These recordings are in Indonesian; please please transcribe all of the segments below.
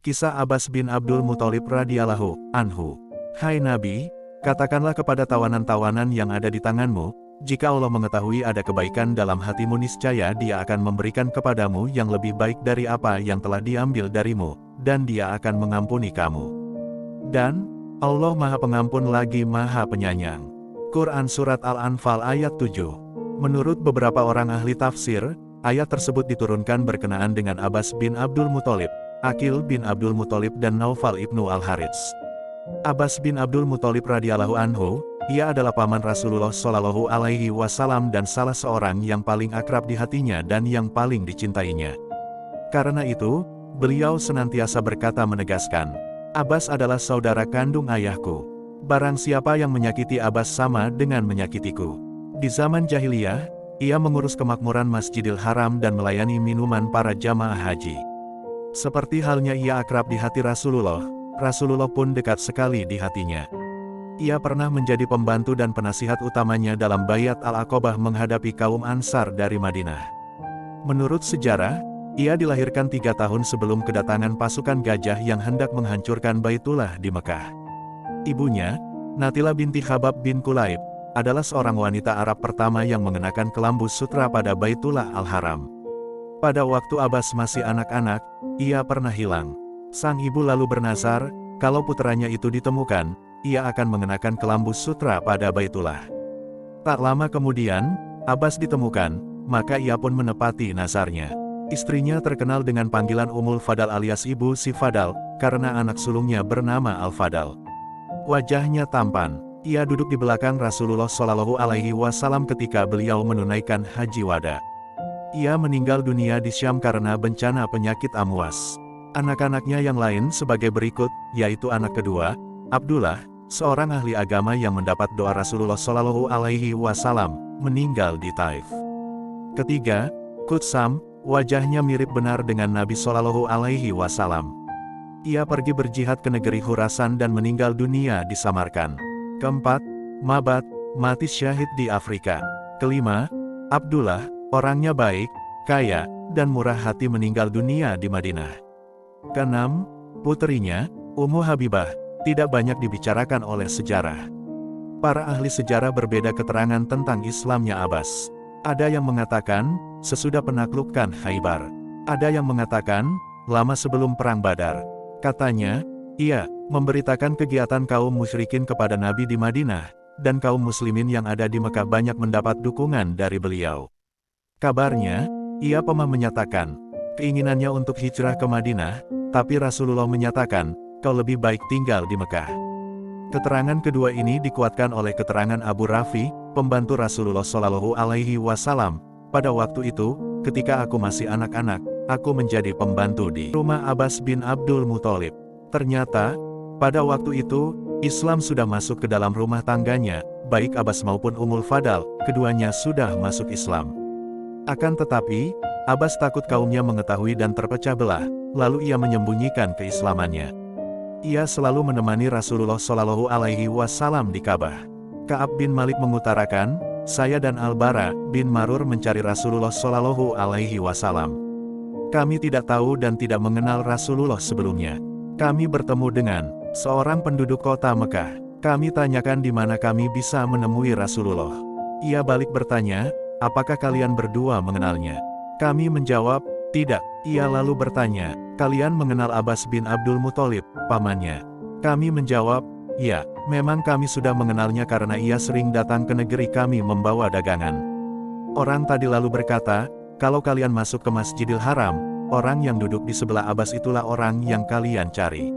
Kisah Abbas bin Abdul Muthalib radhiyallahu anhu. Hai Nabi, katakanlah kepada tawanan-tawanan yang ada di tanganmu, jika Allah mengetahui ada kebaikan dalam hatimu niscaya Dia akan memberikan kepadamu yang lebih baik dari apa yang telah diambil darimu, dan Dia akan mengampuni kamu. Dan, Allah Maha Pengampun lagi Maha Penyayang. Quran Surat Al-Anfal ayat 7. Menurut beberapa orang ahli tafsir, ayat tersebut diturunkan berkenaan dengan Abbas bin Abdul Muthalib, Aqil bin Abdul Muthalib dan Naufal ibnu Al-Harits. Abbas bin Abdul Muthalib radhiyallahu anhu, ia adalah paman Rasulullah Shallallahu Alaihi Wasallam dan salah seorang yang paling akrab di hatinya dan yang paling dicintainya. Karena itu, beliau senantiasa berkata menegaskan, Abbas adalah saudara kandung ayahku. Barang siapa yang menyakiti Abbas sama dengan menyakitiku. Di zaman jahiliyah, ia mengurus kemakmuran Masjidil Haram dan melayani minuman para jamaah haji. Seperti halnya ia akrab di hati Rasulullah, Rasulullah pun dekat sekali di hatinya. Ia pernah menjadi pembantu dan penasihat utamanya dalam Bayat Al-Aqobah menghadapi kaum Ansar dari Madinah. Menurut sejarah, ia dilahirkan 3 tahun sebelum kedatangan pasukan gajah yang hendak menghancurkan Baitullah di Mekah. Ibunya, Natila binti Khabab bin Kulaib, adalah seorang wanita Arab pertama yang mengenakan kelambu sutra pada Baitullah Al-Haram. Pada waktu Abbas masih anak-anak, ia pernah hilang. Sang ibu lalu bernazar, kalau puteranya itu ditemukan, ia akan mengenakan kelambu sutra pada Baitullah. Tak lama kemudian, Abbas ditemukan, maka ia pun menepati nazarnya. Istrinya terkenal dengan panggilan Ummul Fadal alias Ibu Si Fadal, karena anak sulungnya bernama Al-Fadal. Wajahnya tampan. Ia duduk di belakang Rasulullah Shallallahu Alaihi Wasallam ketika beliau menunaikan haji wada. Ia meninggal dunia di Syam karena bencana penyakit amwas. Anak-anaknya yang lain sebagai berikut, yaitu anak kedua, Abdullah, seorang ahli agama yang mendapat doa Rasulullah Shallallahu Alaihi Wasallam, meninggal di Taif. Ketiga, Qutsam, wajahnya mirip benar dengan Nabi Shallallahu Alaihi Wasallam. Ia pergi berjihad ke negeri Khurasan dan meninggal dunia di Samarkand. Keempat, Mabat, mati syahid di Afrika. Kelima, Abdullah, orangnya baik, kaya, dan murah hati meninggal dunia di Madinah. Keenam, puterinya, Ummu Habibah, tidak banyak dibicarakan oleh sejarah. Para ahli sejarah berbeda keterangan tentang Islamnya Abbas. Ada yang mengatakan, sesudah penaklukkan Khaybar. Ada yang mengatakan, lama sebelum Perang Badar. Katanya, ia memberitakan kegiatan kaum musyrikin kepada Nabi di Madinah, dan kaum muslimin yang ada di Mekah banyak mendapat dukungan dari beliau. Kabarnya, ia pernah menyatakan keinginannya untuk hijrah ke Madinah, tapi Rasulullah menyatakan, kau lebih baik tinggal di Mekah. Keterangan kedua ini dikuatkan oleh keterangan Abu Rafi, pembantu Rasulullah Shallallahu Alaihi Wasallam. Pada waktu itu, ketika aku masih anak-anak, aku menjadi pembantu di rumah Abbas bin Abdul Muthalib. Ternyata, pada waktu itu, Islam sudah masuk ke dalam rumah tangganya, baik Abbas maupun Ummul Fadal, keduanya sudah masuk Islam. Akan tetapi, Abbas takut kaumnya mengetahui dan terpecah belah, lalu ia menyembunyikan keislamannya. Ia selalu menemani Rasulullah Shallallahu Alaihi Wasallam di Ka'bah. Ka'ab bin Malik mengutarakan, saya dan Al-Bara bin Marur mencari Rasulullah Shallallahu Alaihi Wasallam. Kami tidak tahu dan tidak mengenal Rasulullah sebelumnya. Kami bertemu dengan seorang penduduk kota Mekah. Kami tanyakan di mana kami bisa menemui Rasulullah. Ia balik bertanya, apakah kalian berdua mengenalnya? Kami menjawab, tidak. Ia lalu bertanya, kalian mengenal Abbas bin Abdul Muthalib, pamannya? Kami menjawab, ya, memang kami sudah mengenalnya karena ia sering datang ke negeri kami membawa dagangan. Orang tadi lalu berkata, kalau kalian masuk ke Masjidil Haram, orang yang duduk di sebelah Abbas itulah orang yang kalian cari.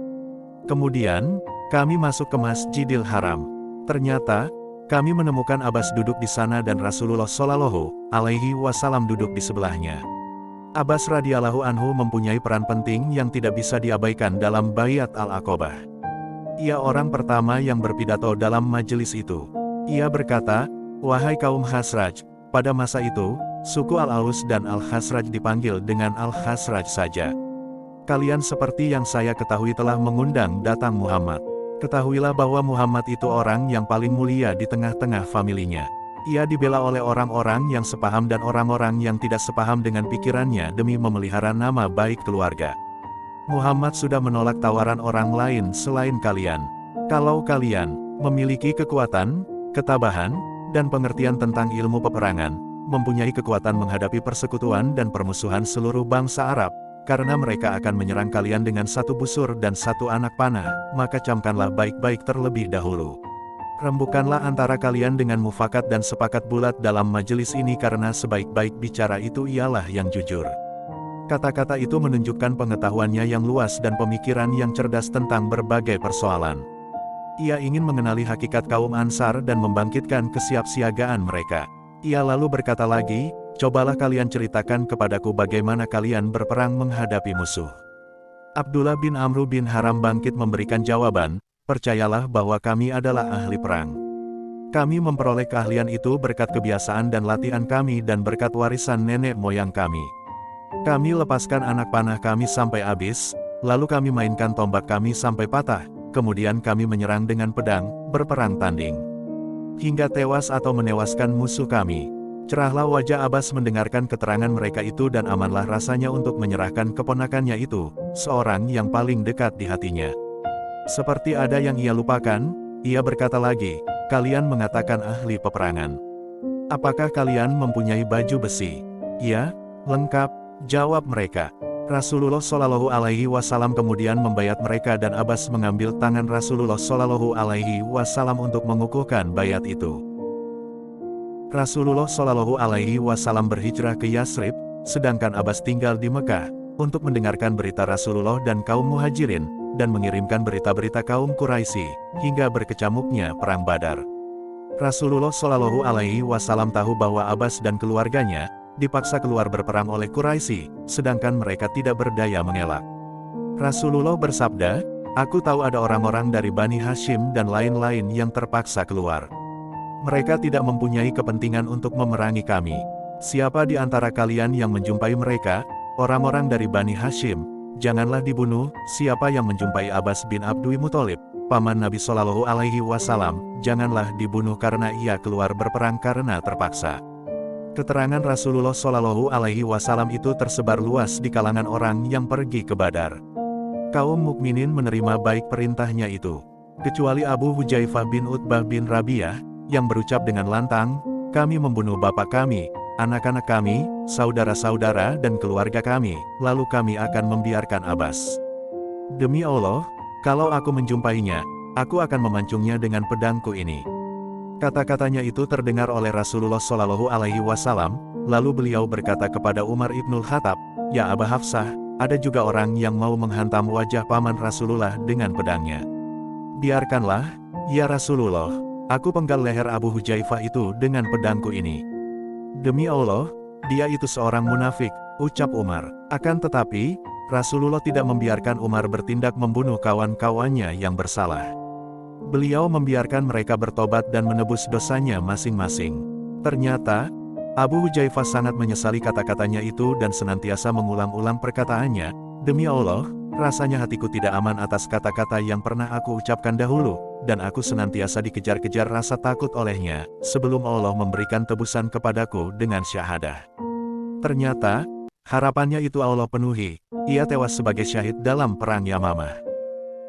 Kemudian, kami masuk ke Masjidil Haram. Ternyata, kami menemukan Abbas duduk di sana dan Rasulullah Shallallahu Alaihi Wasallam duduk di sebelahnya. Abbas radhiyallahu anhu mempunyai peran penting yang tidak bisa diabaikan dalam Bayat Al-Aqobah. Ia orang pertama yang berpidato dalam majelis itu. Ia berkata, wahai kaum Khazraj, pada masa itu, suku Al-Aus dan Al-Khazraj dipanggil dengan Al-Khazraj saja. Kalian seperti yang saya ketahui telah mengundang datang Muhammad. Ketahuilah bahwa Muhammad itu orang yang paling mulia di tengah-tengah familinya. Ia dibela oleh orang-orang yang sepaham dan orang-orang yang tidak sepaham dengan pikirannya demi memelihara nama baik keluarga. Muhammad sudah menolak tawaran orang lain selain kalian. Kalau kalian memiliki kekuatan, ketabahan, dan pengertian tentang ilmu peperangan, mempunyai kekuatan menghadapi persekutuan dan permusuhan seluruh bangsa Arab, karena mereka akan menyerang kalian dengan satu busur dan satu anak panah, maka camkanlah baik-baik terlebih dahulu. Rembukanlah antara kalian dengan mufakat dan sepakat bulat dalam majelis ini karena sebaik-baik bicara itu ialah yang jujur. Kata-kata itu menunjukkan pengetahuannya yang luas dan pemikiran yang cerdas tentang berbagai persoalan. Ia ingin mengenali hakikat kaum Ansar dan membangkitkan kesiapsiagaan mereka. Ia lalu berkata lagi, "Cobalah kalian ceritakan kepadaku bagaimana kalian berperang menghadapi musuh." Abdullah bin Amr bin Haram bangkit memberikan jawaban, "Percayalah bahwa kami adalah ahli perang. Kami memperoleh keahlian itu berkat kebiasaan dan latihan kami dan berkat warisan nenek moyang kami. Kami lepaskan anak panah kami sampai habis, lalu kami mainkan tombak kami sampai patah, kemudian kami menyerang dengan pedang, berperang tanding. Hingga tewas atau menewaskan musuh kami." Cerahlah wajah Abbas mendengarkan keterangan mereka itu dan amanlah rasanya untuk menyerahkan keponakannya itu, seorang yang paling dekat di hatinya. Seperti ada yang ia lupakan, ia berkata lagi, "Kalian mengatakan ahli peperangan. Apakah kalian mempunyai baju besi?" "Ya, lengkap," jawab mereka. Rasulullah Shallallahu Alaihi Wasallam kemudian membayat mereka dan Abbas mengambil tangan Rasulullah Shallallahu Alaihi Wasallam untuk mengukuhkan bayat itu. Rasulullah Shallallahu Alaihi Wasallam berhijrah ke Yasrib, sedangkan Abbas tinggal di Mekah, untuk mendengarkan berita Rasulullah dan kaum Muhajirin, dan mengirimkan berita-berita kaum Quraisy, hingga berkecamuknya Perang Badar. Rasulullah Shallallahu Alaihi Wasallam tahu bahwa Abbas dan keluarganya dipaksa keluar berperang oleh Quraisy, sedangkan mereka tidak berdaya mengelak. Rasulullah bersabda, "Aku tahu ada orang-orang dari Bani Hashim dan lain-lain yang terpaksa keluar. Mereka tidak mempunyai kepentingan untuk memerangi kami. Siapa di antara kalian yang menjumpai mereka, orang-orang dari Bani Hashim, janganlah dibunuh. Siapa yang menjumpai Abbas bin Abdul Muthalib, paman Nabi Shallallahu Alaihi Wasallam, janganlah dibunuh karena ia keluar berperang karena terpaksa." Keterangan Rasulullah Shallallahu Alaihi Wasallam itu tersebar luas di kalangan orang yang pergi ke Badar. Kaum mukminin menerima baik perintahnya itu, kecuali Abu Hujaifah bin Utbah bin Rabi'ah, yang berucap dengan lantang, "Kami membunuh bapak kami, anak-anak kami, saudara-saudara dan keluarga kami, lalu kami akan membiarkan Abbas. Demi Allah, kalau aku menjumpainya, aku akan memancungnya dengan pedangku ini." Kata-katanya itu terdengar oleh Rasulullah Shallallahu Alaihi Wasallam, lalu beliau berkata kepada Umar ibnul Khattab, "Ya Aba Hafsah, ada juga orang yang mau menghantam wajah paman Rasulullah dengan pedangnya. Biarkanlah, ya Rasulullah. Aku penggal leher Abu Hujaifah itu dengan pedangku ini." "Demi Allah, dia itu seorang munafik," ucap Umar. Akan tetapi, Rasulullah tidak membiarkan Umar bertindak membunuh kawan-kawannya yang bersalah. Beliau membiarkan mereka bertobat dan menebus dosanya masing-masing. Ternyata, Abu Hujaifah sangat menyesali kata-katanya itu dan senantiasa mengulang-ulang perkataannya, "Demi Allah, rasanya hatiku tidak aman atas kata-kata yang pernah aku ucapkan dahulu, dan aku senantiasa dikejar-kejar rasa takut olehnya, sebelum Allah memberikan tebusan kepadaku dengan syahadah." Ternyata, harapannya itu Allah penuhi. Ia tewas sebagai syahid dalam perang Yamamah.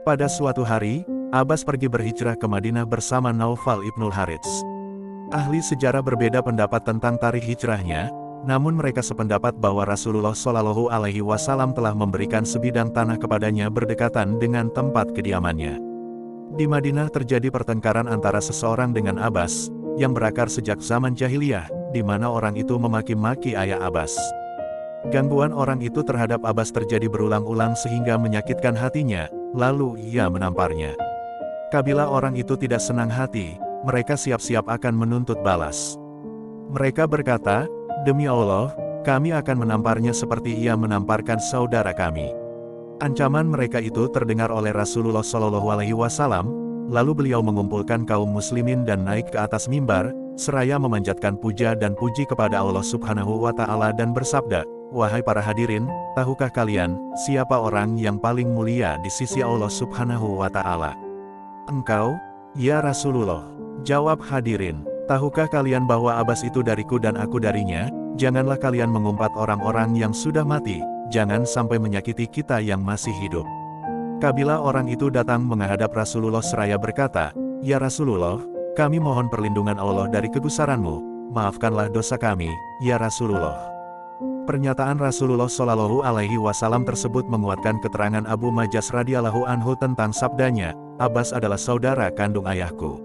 Pada suatu hari, Abbas pergi berhijrah ke Madinah bersama Naufal ibnul Harits. Ahli sejarah berbeda pendapat tentang tarikh hijrahnya, namun mereka sependapat bahwa Rasulullah Shallallahu Alaihi Wasallam telah memberikan sebidang tanah kepadanya berdekatan dengan tempat kediamannya. Di Madinah terjadi pertengkaran antara seseorang dengan Abbas, yang berakar sejak zaman jahiliyah, di mana orang itu memaki-maki ayah Abbas. Gangguan orang itu terhadap Abbas terjadi berulang-ulang sehingga menyakitkan hatinya, lalu ia menamparnya. Kabilah orang itu tidak senang hati, mereka siap-siap akan menuntut balas. Mereka berkata, "Demi Allah, kami akan menamparnya seperti ia menamparkan saudara kami." Ancaman mereka itu terdengar oleh Rasulullah Shallallahu Alaihi Wasallam, lalu beliau mengumpulkan kaum muslimin dan naik ke atas mimbar, seraya memanjatkan puja dan puji kepada Allah Subhanahu wa Ta'ala dan bersabda, "Wahai para hadirin, tahukah kalian siapa orang yang paling mulia di sisi Allah Subhanahu wa Ta'ala?" "Engkau, ya Rasulullah," jawab hadirin. "Tahukah kalian bahwa Abbas itu dariku dan aku darinya? Janganlah kalian mengumpat orang-orang yang sudah mati, jangan sampai menyakiti kita yang masih hidup. Kabilah orang itu datang menghadap Rasulullah seraya berkata, "Ya Rasulullah, kami mohon perlindungan Allah dari kegusaranmu, maafkanlah dosa kami, ya Rasulullah." Pernyataan Rasulullah Shallallahu Alaihi Wasallam tersebut menguatkan keterangan Abu Majas radhiyallahu anhu tentang sabdanya, "Abbas adalah saudara kandung ayahku.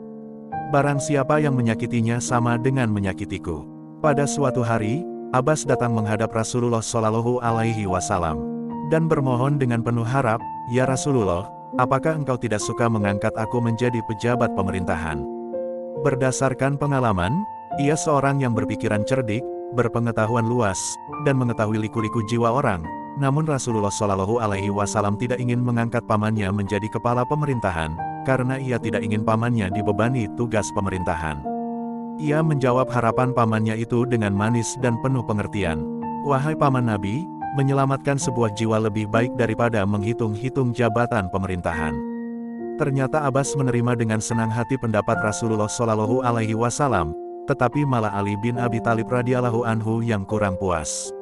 Barang siapa yang menyakitinya sama dengan menyakitiku." Pada suatu hari, Abbas datang menghadap Rasulullah Shallallahu Alaihi Wasallam dan bermohon dengan penuh harap, "Ya Rasulullah, apakah engkau tidak suka mengangkat aku menjadi pejabat pemerintahan?" Berdasarkan pengalaman, ia seorang yang berpikiran cerdik, berpengetahuan luas, dan mengetahui liku-liku jiwa orang. Namun Rasulullah Shallallahu Alaihi Wasallam tidak ingin mengangkat pamannya menjadi kepala pemerintahan, karena ia tidak ingin pamannya dibebani tugas pemerintahan. Ia menjawab harapan pamannya itu dengan manis dan penuh pengertian. "Wahai paman Nabi, menyelamatkan sebuah jiwa lebih baik daripada menghitung-hitung jabatan pemerintahan." Ternyata Abbas menerima dengan senang hati pendapat Rasulullah Shallallahu Alaihi Wasallam, tetapi malah Ali bin Abi Thalib radhiyallahu anhu yang kurang puas.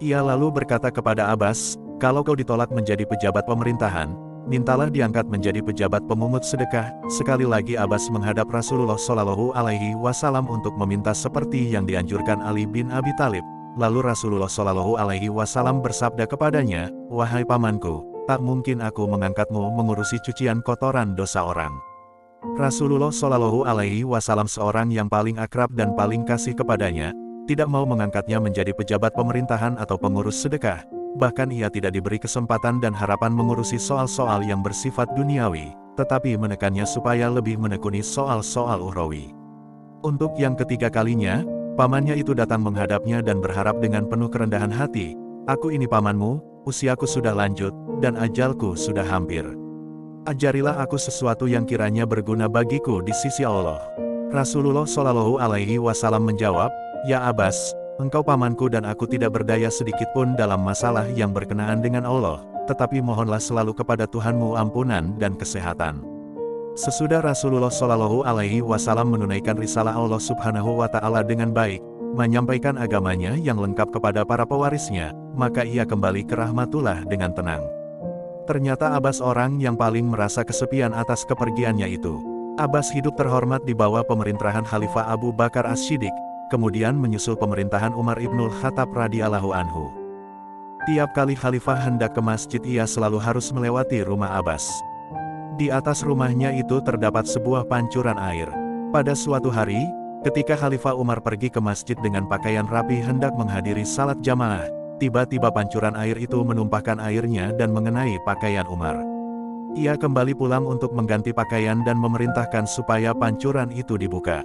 Ia lalu berkata kepada Abbas, "Kalau kau ditolak menjadi pejabat pemerintahan, mintalah diangkat menjadi pejabat pemungut sedekah." Sekali lagi Abbas menghadap Rasulullah Shallallahu Alaihi Wasallam untuk meminta seperti yang dianjurkan Ali bin Abi Thalib. Lalu Rasulullah Shallallahu Alaihi Wasallam bersabda kepadanya, "Wahai pamanku, tak mungkin aku mengangkatmu mengurusi cucian kotoran dosa orang." Rasulullah Shallallahu Alaihi Wasallam seorang yang paling akrab dan paling kasih kepadanya, tidak mau mengangkatnya menjadi pejabat pemerintahan atau pengurus sedekah. Bahkan ia tidak diberi kesempatan dan harapan mengurusi soal-soal yang bersifat duniawi, tetapi menekannya supaya lebih menekuni soal-soal ukhrawi. Untuk yang ketiga kalinya, pamannya itu datang menghadapnya dan berharap dengan penuh kerendahan hati, "Aku ini pamanmu, usiaku sudah lanjut, dan ajalku sudah hampir. Ajarilah aku sesuatu yang kiranya berguna bagiku di sisi Allah." Rasulullah Shallallahu Alaihi Wasallam menjawab, "Ya Abbas, engkau pamanku dan aku tidak berdaya sedikitpun dalam masalah yang berkenaan dengan Allah, tetapi mohonlah selalu kepada Tuhanmu ampunan dan kesehatan." Sesudah Rasulullah Shallallahu Alaihi Wasallam menunaikan risalah Allah Subhanahu wa Ta'ala dengan baik, menyampaikan agamanya yang lengkap kepada para pewarisnya, maka ia kembali ke rahmatullah dengan tenang. Ternyata Abbas orang yang paling merasa kesepian atas kepergiannya itu. Abbas hidup terhormat di bawah pemerintahan Khalifah Abu Bakar As-Siddiq, kemudian menyusul pemerintahan Umar Ibnul Khattab radhiyallahu anhu. Tiap kali Khalifah hendak ke masjid ia selalu harus melewati rumah Abbas. Di atas rumahnya itu terdapat sebuah pancuran air. Pada suatu hari, ketika Khalifah Umar pergi ke masjid dengan pakaian rapi hendak menghadiri salat jamaah, tiba-tiba pancuran air itu menumpahkan airnya dan mengenai pakaian Umar. Ia kembali pulang untuk mengganti pakaian dan memerintahkan supaya pancuran itu dibuka.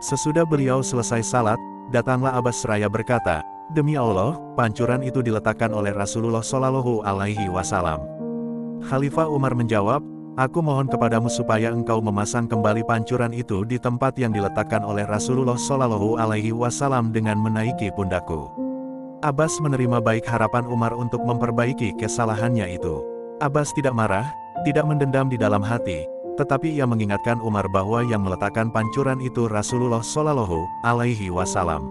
Sesudah beliau selesai salat, datanglah Abbas seraya berkata, "Demi Allah, pancuran itu diletakkan oleh Rasulullah Shallallahu Alaihi Wasallam." Khalifah Umar menjawab, "Aku mohon kepadamu supaya engkau memasang kembali pancuran itu di tempat yang diletakkan oleh Rasulullah Shallallahu Alaihi Wasallam dengan menaiki pundakku." Abbas menerima baik harapan Umar untuk memperbaiki kesalahannya itu. Abbas tidak marah, tidak mendendam di dalam hati, tetapi ia mengingatkan Umar bahwa yang meletakkan pancuran itu Rasulullah Shallallahu Alaihi Wasallam.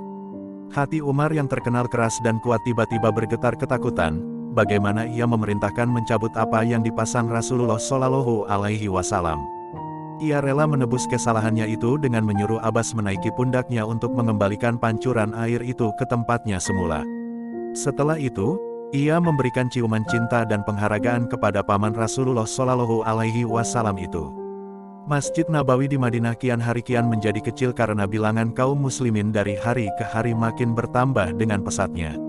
Hati Umar yang terkenal keras dan kuat tiba-tiba bergetar ketakutan, bagaimana ia memerintahkan mencabut apa yang dipasang Rasulullah Shallallahu Alaihi Wasallam. Ia rela menebus kesalahannya itu dengan menyuruh Abbas menaiki pundaknya untuk mengembalikan pancuran air itu ke tempatnya semula. Setelah itu, ia memberikan ciuman cinta dan penghargaan kepada paman Rasulullah Shallallahu Alaihi Wasallam itu. Masjid Nabawi di Madinah kian hari kian menjadi kecil karena bilangan kaum muslimin dari hari ke hari makin bertambah dengan pesatnya.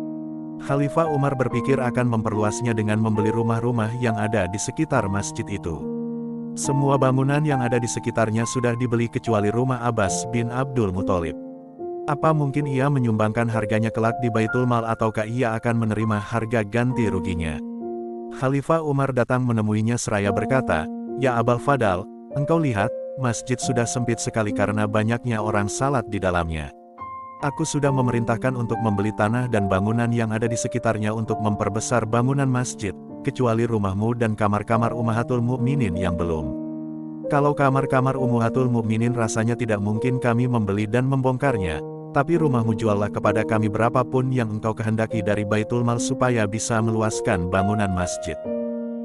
Khalifah Umar berpikir akan memperluasnya dengan membeli rumah-rumah yang ada di sekitar masjid itu. Semua bangunan yang ada di sekitarnya sudah dibeli kecuali rumah Abbas bin Abdul Muthalib. Apa mungkin ia menyumbangkan harganya kelak di Baitul Mal ataukah ia akan menerima harga ganti ruginya? Khalifah Umar datang menemuinya seraya berkata, "Ya Abul Fadal, engkau lihat, masjid sudah sempit sekali karena banyaknya orang salat di dalamnya. Aku sudah memerintahkan untuk membeli tanah dan bangunan yang ada di sekitarnya untuk memperbesar bangunan masjid, kecuali rumahmu dan kamar-kamar Ummahatul Mukminin yang belum. Kalau kamar-kamar Ummahatul Mukminin rasanya tidak mungkin kami membeli dan membongkarnya, Tapi rumahmu juallah kepada kami berapapun yang engkau kehendaki dari Baitul Mal supaya bisa meluaskan bangunan masjid.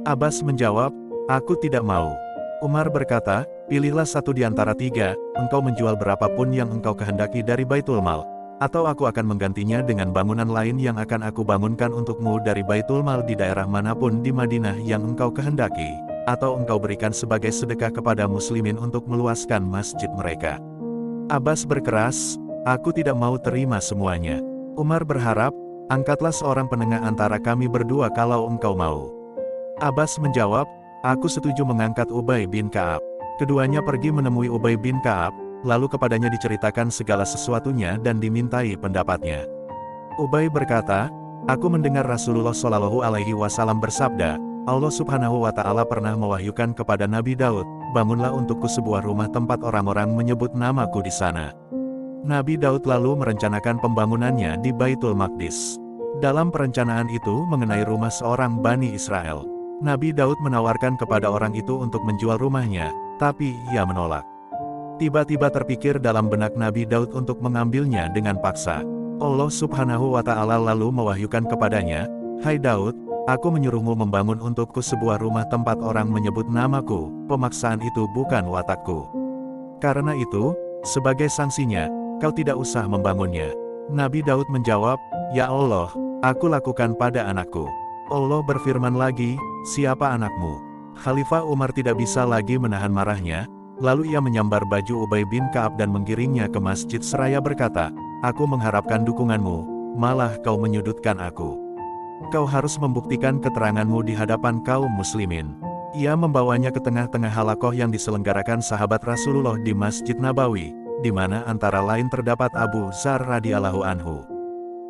Abbas menjawab, aku tidak mau. Umar berkata, pilihlah satu di antara tiga, engkau menjual berapapun yang engkau kehendaki dari Baitul Mal, atau aku akan menggantinya dengan bangunan lain yang akan aku bangunkan untukmu dari Baitul Mal di daerah manapun di Madinah yang engkau kehendaki, atau engkau berikan sebagai sedekah kepada muslimin untuk meluaskan masjid mereka. Abbas berkeras, aku tidak mau terima semuanya. Umar berharap, angkatlah seorang penengah antara kami berdua kalau engkau mau. Abbas menjawab, aku setuju mengangkat Ubay bin Ka'ab. Keduanya pergi menemui Ubay bin Ka'ab, lalu kepadanya diceritakan segala sesuatunya dan dimintai pendapatnya. Ubay berkata, aku mendengar Rasulullah Shallallahu Alaihi Wasallam bersabda, Allah Subhanahu wa Ta'ala pernah mewahyukan kepada Nabi Daud, bangunlah untukku sebuah rumah tempat orang-orang menyebut namaku di sana. Nabi Daud lalu merencanakan pembangunannya di Baitul Maqdis. Dalam perencanaan itu mengenai rumah seorang Bani Israel. Nabi Daud menawarkan kepada orang itu untuk menjual rumahnya, tapi ia menolak. Tiba-tiba terpikir dalam benak Nabi Daud untuk mengambilnya dengan paksa. Allah Subhanahu wa Ta'ala lalu mewahyukan kepadanya, hai Daud, aku menyuruhmu membangun untukku sebuah rumah tempat orang menyebut namaku, pemaksaan itu bukan watakku. Karena itu, sebagai sanksinya, kau tidak usah membangunnya. Nabi Daud menjawab, ya Allah, aku lakukan pada anakku. Allah berfirman lagi, siapa anakmu? Khalifah Umar tidak bisa lagi menahan marahnya, lalu ia menyambar baju Ubay bin Ka'ab dan menggiringnya ke masjid seraya berkata, aku mengharapkan dukunganmu, malah kau menyudutkan aku. Kau harus membuktikan keteranganmu di hadapan kaum muslimin. Ia membawanya ke tengah-tengah halakoh yang diselenggarakan sahabat Rasulullah di Masjid Nabawi, di mana antara lain terdapat Abu Dzar radhiyallahu anhu.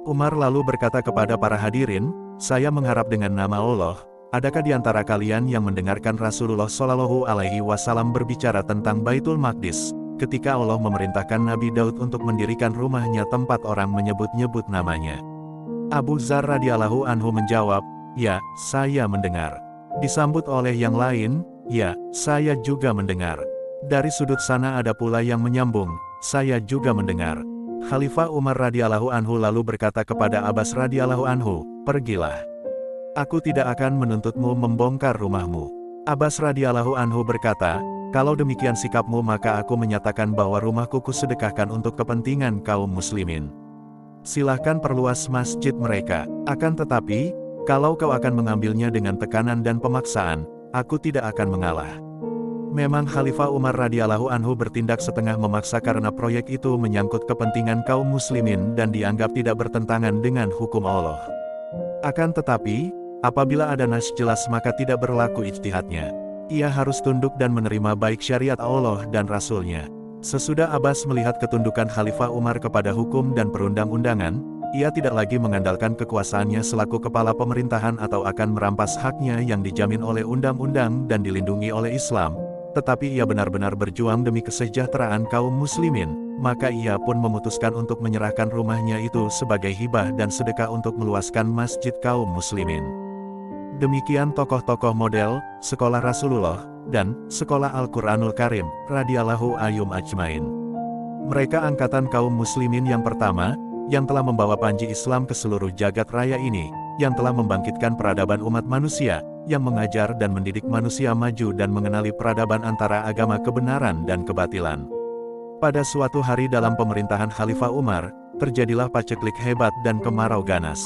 Umar lalu berkata kepada para hadirin, saya mengharap dengan nama Allah, adakah di antara kalian yang mendengarkan Rasulullah Shallallahu Alaihi Wasallam berbicara tentang Baitul Maqdis, ketika Allah memerintahkan Nabi Daud untuk mendirikan rumahnya tempat orang menyebut-nyebut namanya? Abu Dzar radhiyallahu anhu menjawab, ya, saya mendengar. Disambut oleh yang lain, ya, saya juga mendengar. Dari sudut sana ada pula yang menyambung, saya juga mendengar. Khalifah Umar radhiyallahu anhu lalu berkata kepada Abbas radhiyallahu anhu, pergilah. Aku tidak akan menuntutmu membongkar rumahmu. Abbas radhiyallahu anhu berkata, kalau demikian sikapmu maka aku menyatakan bahwa rumahku kusedekahkan untuk kepentingan kaum muslimin. Silahkan perluas masjid mereka. Akan tetapi, kalau kau akan mengambilnya dengan tekanan dan pemaksaan, aku tidak akan mengalah. Memang Khalifah Umar radhiyallahu anhu bertindak setengah memaksa karena proyek itu menyangkut kepentingan kaum muslimin dan dianggap tidak bertentangan dengan hukum Allah. Akan tetapi, apabila ada nas jelas maka tidak berlaku ijtihadnya. Ia harus tunduk dan menerima baik syariat Allah dan Rasul-Nya. Sesudah Abbas melihat ketundukan Khalifah Umar kepada hukum dan perundang-undangan, ia tidak lagi mengandalkan kekuasaannya selaku kepala pemerintahan atau akan merampas haknya yang dijamin oleh undang-undang dan dilindungi oleh Islam, tetapi ia benar-benar berjuang demi kesejahteraan kaum muslimin, maka ia pun memutuskan untuk menyerahkan rumahnya itu sebagai hibah dan sedekah untuk meluaskan masjid kaum muslimin. Demikian tokoh-tokoh model, Sekolah Rasulullah, dan Sekolah Al-Quranul Karim, radhiyallahu anhum ajmain. Mereka angkatan kaum muslimin yang pertama, yang telah membawa panji Islam ke seluruh jagat raya ini, yang telah membangkitkan peradaban umat manusia, yang mengajar dan mendidik manusia maju dan mengenali peradaban antara agama kebenaran dan kebatilan. Pada suatu hari dalam pemerintahan Khalifah Umar, terjadilah paceklik hebat dan kemarau ganas.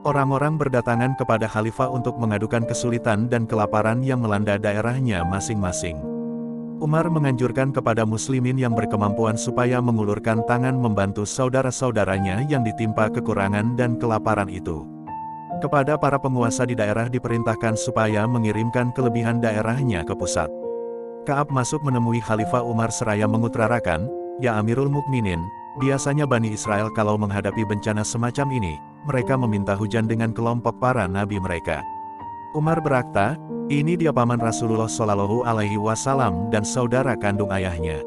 Orang-orang berdatangan kepada Khalifah untuk mengadukan kesulitan dan kelaparan yang melanda daerahnya masing-masing. Umar menganjurkan kepada muslimin yang berkemampuan supaya mengulurkan tangan membantu saudara-saudaranya yang ditimpa kekurangan dan kelaparan itu. Kepada para penguasa di daerah diperintahkan supaya mengirimkan kelebihan daerahnya ke pusat. Ka'ab masuk menemui Khalifah Umar seraya mengutarakan, ya Amirul Mukminin, biasanya Bani Israel kalau menghadapi bencana semacam ini, mereka meminta hujan dengan kelompok para nabi mereka. Umar berkata, ini dia paman Rasulullah Shallallahu Alaihi Wasallam dan saudara kandung ayahnya.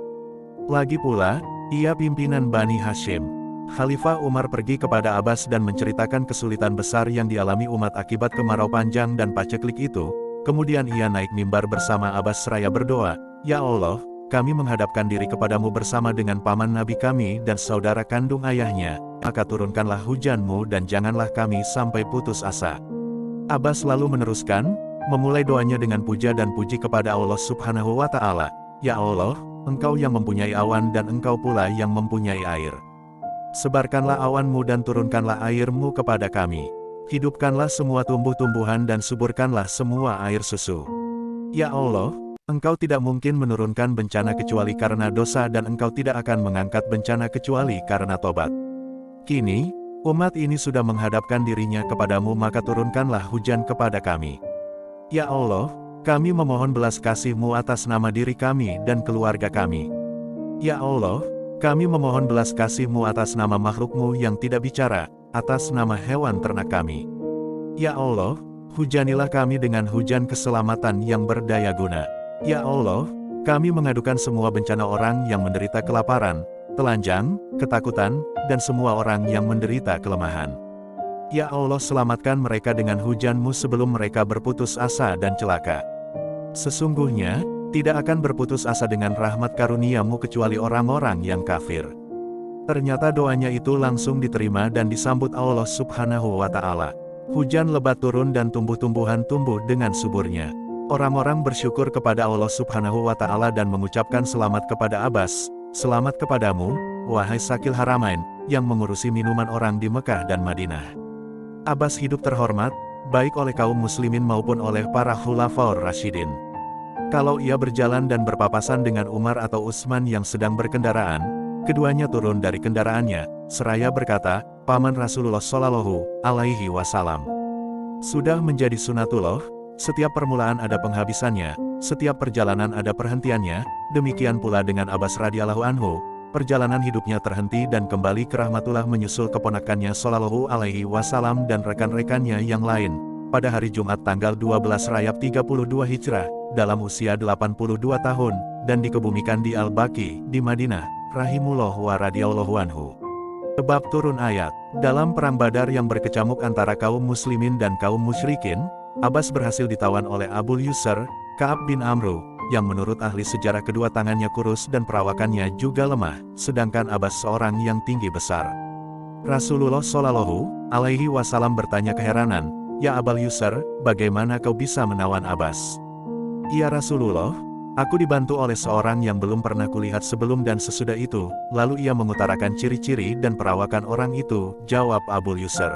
Lagi pula, ia pimpinan Bani Hashim. Khalifah Umar pergi kepada Abbas dan menceritakan kesulitan besar yang dialami umat akibat kemarau panjang dan paceklik itu. Kemudian ia naik mimbar bersama Abbas seraya berdoa, ya Allah, kami menghadapkan diri kepadamu bersama dengan paman nabi kami dan saudara kandung ayahnya, maka turunkanlah hujanmu dan janganlah kami sampai putus asa. Abbas lalu meneruskan, memulai doanya dengan puja dan puji kepada Allah Subhanahu wa Ta'ala. Ya Allah, Engkau yang mempunyai awan dan Engkau pula yang mempunyai air. Sebarkanlah awanmu dan turunkanlah airmu kepada kami. Hidupkanlah semua tumbuh-tumbuhan dan suburkanlah semua air susu. Ya Allah, Engkau tidak mungkin menurunkan bencana kecuali karena dosa dan Engkau tidak akan mengangkat bencana kecuali karena tobat. Kini, umat ini sudah menghadapkan dirinya kepadamu maka turunkanlah hujan kepada kami. Ya Allah, kami memohon belas kasih-Mu atas nama diri kami dan keluarga kami. Ya Allah, kami memohon belas kasih-Mu atas nama makhluk-Mu yang tidak bicara, atas nama hewan ternak kami. Ya Allah, hujanilah kami dengan hujan keselamatan yang berdaya guna. Ya Allah, kami mengadukan semua bencana orang yang menderita kelaparan, telanjang, ketakutan, dan semua orang yang menderita kelemahan. Ya Allah, selamatkan mereka dengan hujan-Mu sebelum mereka berputus asa dan celaka. Sesungguhnya, tidak akan berputus asa dengan rahmat karunia-Mu kecuali orang-orang yang kafir. Ternyata doanya itu langsung diterima dan disambut Allah Subhanahu wa Ta'ala. Hujan lebat turun dan tumbuh-tumbuhan tumbuh dengan suburnya. Orang-orang bersyukur kepada Allah Subhanahu wa Ta'ala dan mengucapkan selamat kepada Abbas. Selamat kepadamu, wahai Sakil Haramain, yang mengurusi minuman orang di Mekah dan Madinah. Abbas hidup terhormat, baik oleh kaum muslimin maupun oleh para khulafaur rasyidin. Kalau ia berjalan dan berpapasan dengan Umar atau Utsman yang sedang berkendaraan, keduanya turun dari kendaraannya, seraya berkata, Paman Rasulullah Shallallahu Alaihi Wasallam. Sudah menjadi sunatullah, setiap permulaan ada penghabisannya, setiap perjalanan ada perhentiannya, demikian pula dengan Abbas radhiyallahu anhu, perjalanan hidupnya terhenti dan kembali ke rahmatullah menyusul keponakannya Shallallahu Alaihi Wasallam dan rekan-rekannya yang lain, pada hari Jumat tanggal 12 Rajab 32 Hijrah, dalam usia 82 tahun, dan dikebumikan di Al-Baqi, di Madinah, rahimullah wa radhiyallahu anhu. Sebab turun ayat, dalam perang Badar yang berkecamuk antara kaum muslimin dan kaum musyrikin, Abbas berhasil ditawan oleh Abul Yusr, Ka'ab bin Amru, yang menurut ahli sejarah kedua tangannya kurus dan perawakannya juga lemah, sedangkan Abbas seorang yang tinggi besar. Rasulullah Shallallahu Alaihi Wasallam bertanya keheranan, Ya Abul Yusr, bagaimana kau bisa menawan Abbas? Ya Rasulullah, aku dibantu oleh seorang yang belum pernah kulihat sebelum dan sesudah itu, lalu ia mengutarakan ciri-ciri dan perawakan orang itu, jawab Abul Yusr.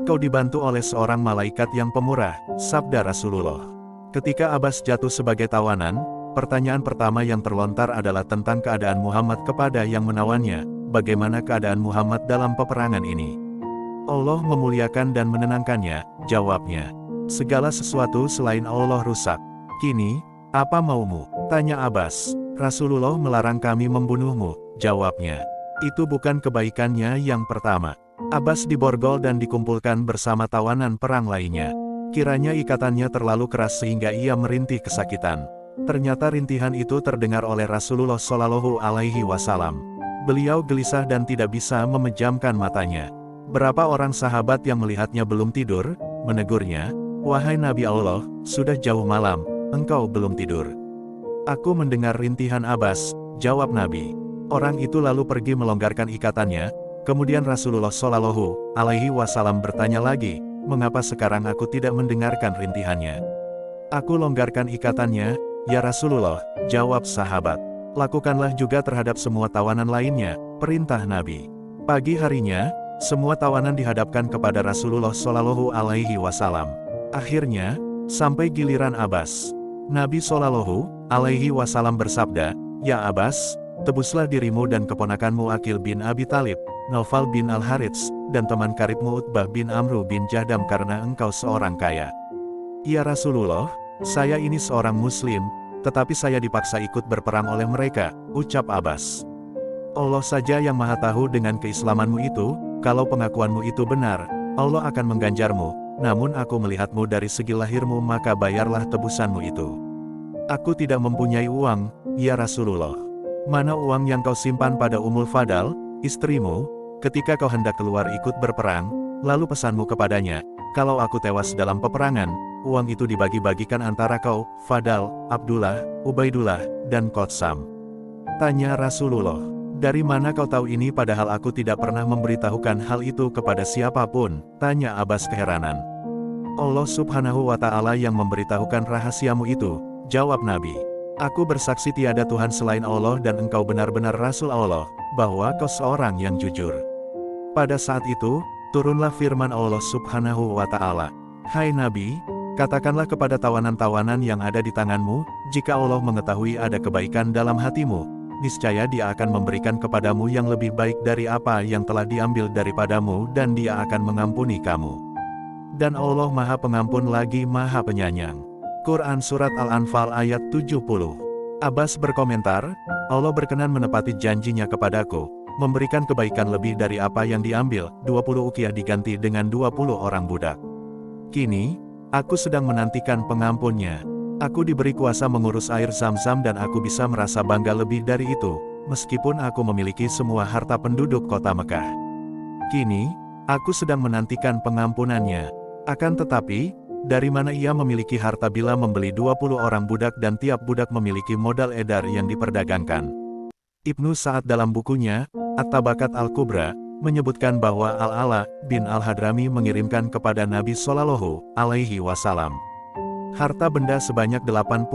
Kau dibantu oleh seorang malaikat yang pemurah, sabda Rasulullah. Ketika Abbas jatuh sebagai tawanan, pertanyaan pertama yang terlontar adalah tentang keadaan Muhammad kepada yang menawannya, bagaimana keadaan Muhammad dalam peperangan ini. Allah memuliakan dan menenangkannya, jawabnya. Segala sesuatu selain Allah rusak. Kini, apa maumu? Tanya Abbas. Rasulullah melarang kami membunuhmu, jawabnya. Itu bukan kebaikannya yang pertama. Abbas diborgol dan dikumpulkan bersama tawanan perang lainnya. Kiranya ikatannya terlalu keras sehingga ia merintih kesakitan. Ternyata rintihan itu terdengar oleh Rasulullah Shallallahu Alaihi Wasallam. Beliau gelisah dan tidak bisa memejamkan matanya. Berapa orang sahabat yang melihatnya belum tidur, menegurnya, Wahai Nabi Allah, sudah jauh malam, engkau belum tidur. Aku mendengar rintihan Abbas, jawab Nabi. Orang itu lalu pergi melonggarkan ikatannya, kemudian Rasulullah Shallallahu Alaihi Wasallam bertanya lagi, mengapa sekarang aku tidak mendengarkan rintihannya? Aku longgarkan ikatannya, ya Rasulullah, jawab sahabat. Lakukanlah juga terhadap semua tawanan lainnya, perintah Nabi. Pagi harinya, semua tawanan dihadapkan kepada Rasulullah Shallallahu Alaihi Wasallam. Akhirnya, sampai giliran Abbas. Nabi Shallallahu Alaihi Wasallam bersabda, Ya Abbas, tebuslah dirimu dan keponakanmu Aqil bin Abi Thalib, Naufal bin Al-Harits, dan teman karibmu Utbah bin Amru bin Jahdam karena engkau seorang kaya. Ya Rasulullah, saya ini seorang muslim, tetapi saya dipaksa ikut berperang oleh mereka, ucap Abbas. Allah saja yang maha tahu dengan keislamanmu itu, kalau pengakuanmu itu benar, Allah akan mengganjarmu. Namun aku melihatmu dari segi lahirmu maka bayarlah tebusanmu itu. Aku tidak mempunyai uang, ya Rasulullah. Mana uang yang kau simpan pada Ummul Fadal, istrimu, ketika kau hendak keluar ikut berperang, lalu pesanmu kepadanya, kalau aku tewas dalam peperangan, uang itu dibagi-bagikan antara kau, Fadal, Abdullah, Ubaidullah, dan Qatsam. Tanya Rasulullah, dari mana kau tahu ini padahal aku tidak pernah memberitahukan hal itu kepada siapapun? Tanya Abbas keheranan. Allah subhanahu wa ta'ala yang memberitahukan rahasiamu itu, jawab Nabi. Aku bersaksi tiada Tuhan selain Allah dan engkau benar-benar Rasul Allah, bahwa kau seorang yang jujur. Pada saat itu, turunlah firman Allah subhanahu wa ta'ala. Hai Nabi, katakanlah kepada tawanan-tawanan yang ada di tanganmu, jika Allah mengetahui ada kebaikan dalam hatimu, niscaya Dia akan memberikan kepadamu yang lebih baik dari apa yang telah diambil daripadamu dan Dia akan mengampuni kamu. Dan Allah Maha Pengampun lagi Maha Penyayang. Quran Surat Al-Anfal ayat 70. Abbas berkomentar, Allah berkenan menepati janjinya kepadaku, memberikan kebaikan lebih dari apa yang diambil, 20 ukiah diganti dengan 20 orang budak. Kini, aku sedang menantikan pengampunnya. Aku diberi kuasa mengurus air Zam-Zam dan aku bisa merasa bangga lebih dari itu, meskipun aku memiliki semua harta penduduk kota Mekah. Kini, aku sedang menantikan pengampunannya. Akan tetapi, dari mana ia memiliki harta bila membeli 20 orang budak dan tiap budak memiliki modal edar yang diperdagangkan? Ibnu Sa'ad dalam bukunya, At-Tabakat Al-Kubra, menyebutkan bahwa Al-Ala bin Al-Hadrami mengirimkan kepada Nabi Shallallahu Alaihi Wasallam harta benda sebanyak 80.000.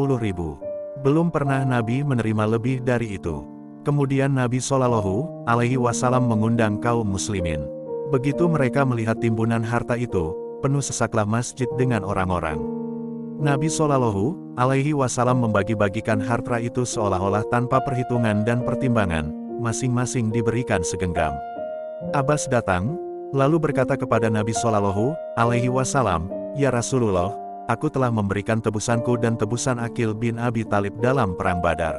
Belum pernah Nabi menerima lebih dari itu. Kemudian Nabi Shallallahu Alaihi Wasallam mengundang kaum muslimin. Begitu mereka melihat timbunan harta itu, penuh sesaklah masjid dengan orang-orang. Nabi Shallallahu Alaihi Wasallam membagi-bagikan harta itu seolah-olah tanpa perhitungan dan pertimbangan, masing-masing diberikan segenggam. Abbas datang, lalu berkata kepada Nabi Shallallahu Alaihi Wasallam, Ya Rasulullah, aku telah memberikan tebusanku dan tebusan Aqil bin Abi Talib dalam perang Badar.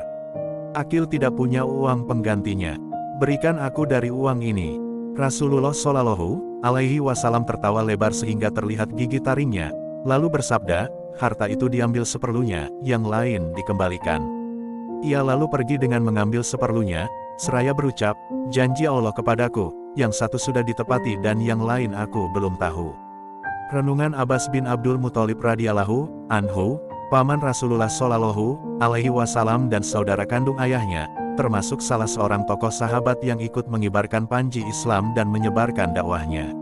Aqil tidak punya uang penggantinya. Berikan aku dari uang ini. Rasulullah Shallallahu Alaihi Wasallam tertawa lebar sehingga terlihat gigi taringnya, lalu bersabda, harta itu diambil seperlunya, yang lain dikembalikan. Ia lalu pergi dengan mengambil seperlunya, seraya berucap, janji Allah kepadaku, yang satu sudah ditepati dan yang lain aku belum tahu. Renungan Abbas bin Abdul Muthalib radhiyallahu anhu, paman Rasulullah Shallallahu Alaihi Wasallam dan saudara kandung ayahnya, termasuk salah seorang tokoh sahabat yang ikut mengibarkan panji Islam dan menyebarkan dakwahnya.